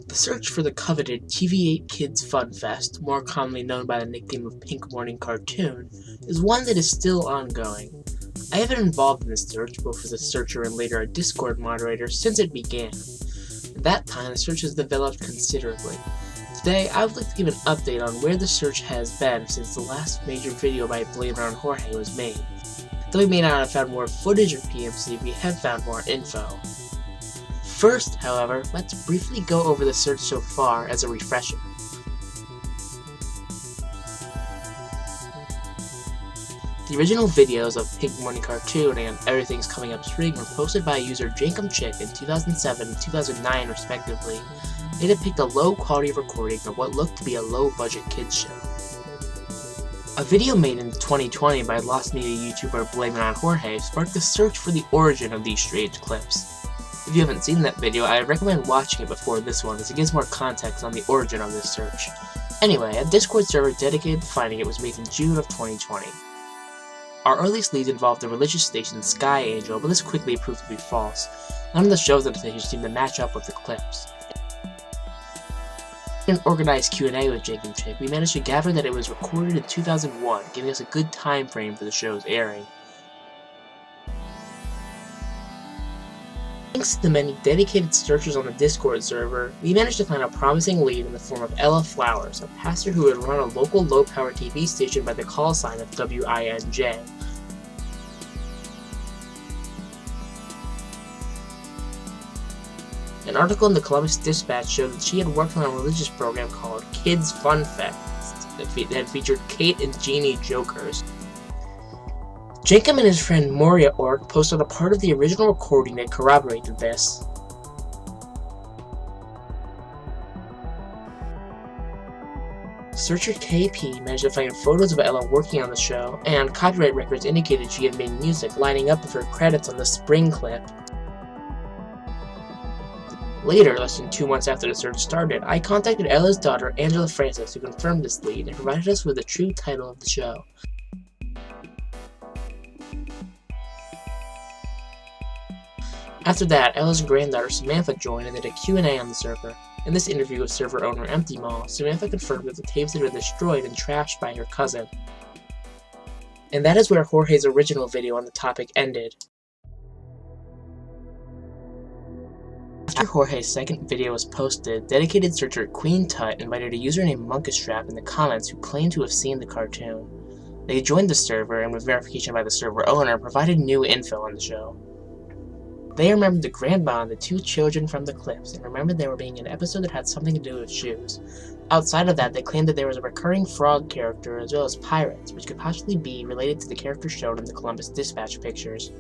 The search for the coveted TV8 Kids Fun Fest, more commonly known by the nickname of Pink Morning Cartoon, is one that is still ongoing. I have been involved in this search, both as a searcher and later a Discord moderator, since it began. At that time, the search has developed considerably. Today, I would like to give an update on where the search has been since the last major video by Blame It on Jorge was made. Though we may not have found more footage of PMC, we have found more info. First, however, let's briefly go over the search so far as a refresher. The original videos of Pink Morning Cartoon and Everything's Coming Up Spring were posted by user Jenkem in 2007 and 2009 respectively. They depict a low quality recording of what looked to be a low budget kids show. A video made in 2020 by lost media YouTuber Blame It on Jorge sparked the search for the origin of these strange clips. If you haven't seen that video, I recommend watching it before this one as it gives more context on the origin of this search. Anyway, a Discord server dedicated to finding it was made in June of 2020. Our earliest leads involved the religious station Sky Angel, but this quickly proved to be false. None of the shows on the station seemed to match up with the clips. In an organized Q&A with Jenkem, we managed to gather that it was recorded in 2001, giving us a good time frame for the show's airing. Thanks to the many dedicated searchers on the Discord server, we managed to find a promising lead in the form of Ella Flowers, a pastor who had run a local low-power TV station by the call sign of WINJ. An article in the Columbus Dispatch showed that she had worked on a religious program called Kids Fun Fest that had featured Kate and Jeannie Jokers. Jenkem and his friend Moria Ork posted a part of the original recording that corroborated this. Searcher KP managed to find photos of Ella working on the show, and copyright records indicated she had made music lining up with her credits on the Spring clip. Later, less than 2 months after the search started, I contacted Ella's daughter Angela Francis, who confirmed this lead and provided us with the true title of the show. After that, Ella's granddaughter Samantha joined and did a Q&A on the server. In this interview with server owner Empty Mall, Samantha confirmed that the tapes had been destroyed and trashed by her cousin. And that is where Jorge's original video on the topic ended. After Jorge's second video was posted, dedicated searcher Queen Tut invited a user named Monkastrap in the comments who claimed to have seen the cartoon. They joined the server and, with verification by the server owner, provided new info on the show. They remembered the grandma and the 2 children from the clips, and remembered there being an episode that had something to do with shoes. Outside of that, they claimed that there was a recurring frog character as well as pirates, which could possibly be related to the character shown in the Columbus Dispatch pictures.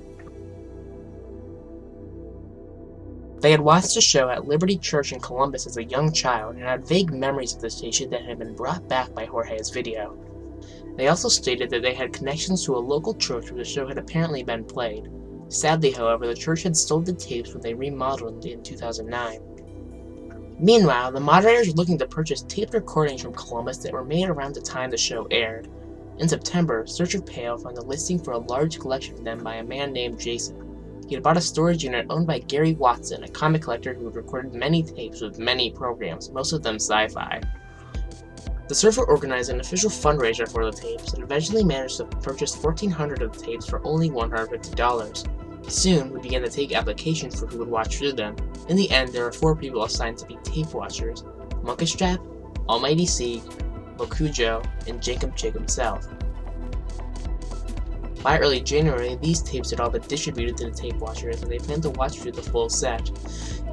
They had watched the show at Liberty Church in Columbus as a young child, and had vague memories of the station that had been brought back by Jorge's video. They also stated that they had connections to a local church where the show had apparently been played. Sadly, however, the church had sold the tapes when they remodeled in 2009. Meanwhile, the moderators were looking to purchase taped recordings from Columbus that were made around the time the show aired. In September, Searcher Pale found a listing for a large collection of them by a man named Jason. He had bought a storage unit owned by Gary Watson, a comic collector who had recorded many tapes with many programs, most of them sci-fi. The server organized an official fundraiser for the tapes and eventually managed to purchase 1,400 of the tapes for only $150. Soon, we began to take applications for who would watch through them. In the end, there were 4 people assigned to be tape watchers: Monkastrap, Almighty C, Bokujo, and Jenkem himself. By early January, these tapes had all been distributed to the tape watchers, and they plan to watch through the full set.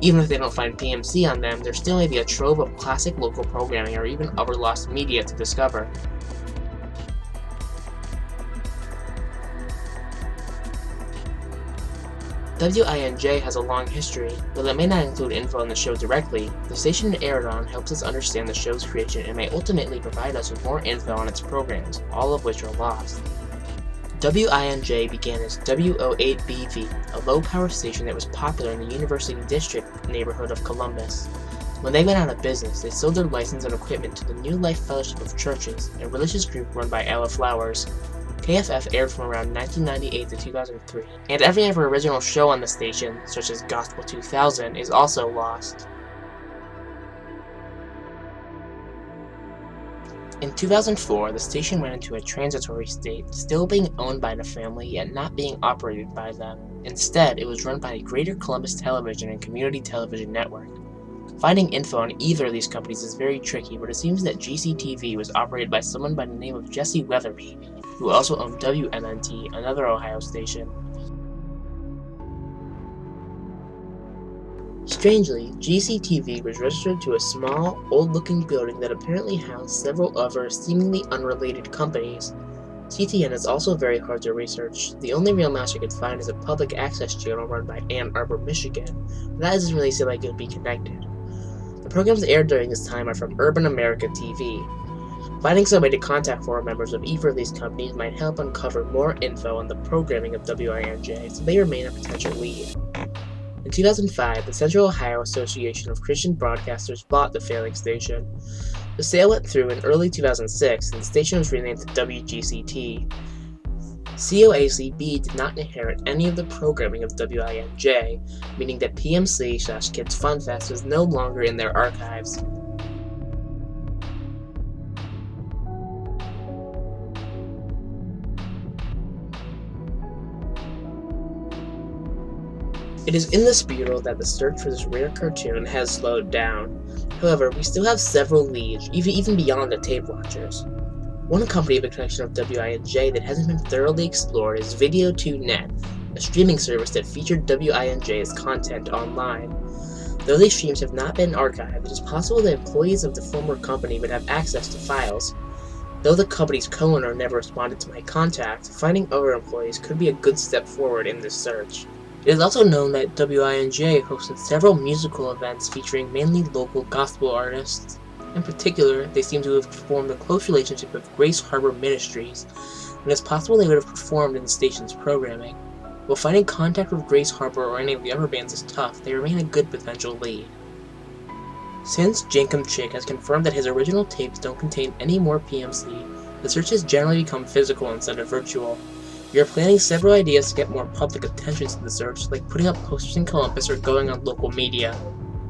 Even if they don't find PMC on them, there still may be a trove of classic local programming or even other lost media to discover. WINJ has a long history. Though it may not include info on the show directly, the station it aired on helps us understand the show's creation and may ultimately provide us with more info on its programs, all of which are lost. WINJ began as W08BV, a low-power station that was popular in the University District neighborhood of Columbus. When they went out of business, they sold their license and equipment to the New Life Fellowship of Churches, a religious group run by Ella Flowers. KFF aired from around 1998 to 2003, and every other original show on the station, such as Gospel 2000, is also lost. In 2004, the station went into a transitory state, still being owned by the family yet not being operated by them. Instead, it was run by the Greater Columbus Television and Community Television Network. Finding info on either of these companies is very tricky, but it seems that GCTV was operated by someone by the name of Jesse Weatherby, who also owned WMNT, another Ohio station. Strangely, GCTV was registered to a small, old-looking building that apparently housed several other seemingly unrelated companies. CTN is also very hard to research. The only real match I could find is a public access channel run by Ann Arbor, Michigan, but that doesn't really seem like it would be connected. The programs aired during this time are from Urban America TV. Finding some way to contact forum members of either of these companies might help uncover more info on the programming of WINJ, so they remain a potential lead. In 2005, the Central Ohio Association of Christian Broadcasters bought the failing station. The sale went through in early 2006, and the station was renamed to WGCT. COACB did not inherit any of the programming of WINJ, meaning that PMC/Kids Fun Fest was no longer in their archives. It is indisputable that the search for this rare cartoon has slowed down. However, we still have several leads, even beyond the tape watchers. One company of a connection of WINJ that hasn't been thoroughly explored is Video2Net, a streaming service that featured WINJ's content online. Though these streams have not been archived, it is possible that employees of the former company would have access to files. Though the company's co-owner never responded to my contact, finding other employees could be a good step forward in this search. It is also known that WINJ hosted several musical events featuring mainly local gospel artists. In particular, they seem to have formed a close relationship with Grace Harbor Ministries, and it's possible they would have performed in the station's programming. While finding contact with Grace Harbor or any of the other bands is tough, they remain a good potential lead. Since Jenkem Chick has confirmed that his original tapes don't contain any more PMC, the search has generally become physical instead of virtual. We are planning several ideas to get more public attention to the search, like putting up posters in Columbus or going on local media.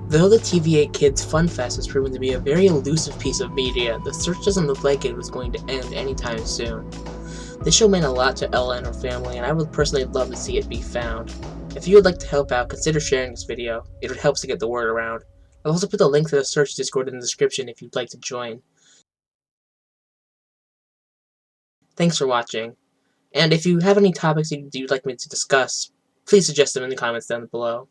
Though the TVA Kids Fun Fest has proven to be a very elusive piece of media, the search doesn't look like it was going to end anytime soon. This show meant a lot to Ella and her family, and I would personally love to see it be found. If you would like to help out, consider sharing this video. It would help to get the word around. I'll also put the link to the search Discord in the description if you'd like to join. Thanks for watching. And if you have any topics you'd like me to discuss, please suggest them in the comments down below.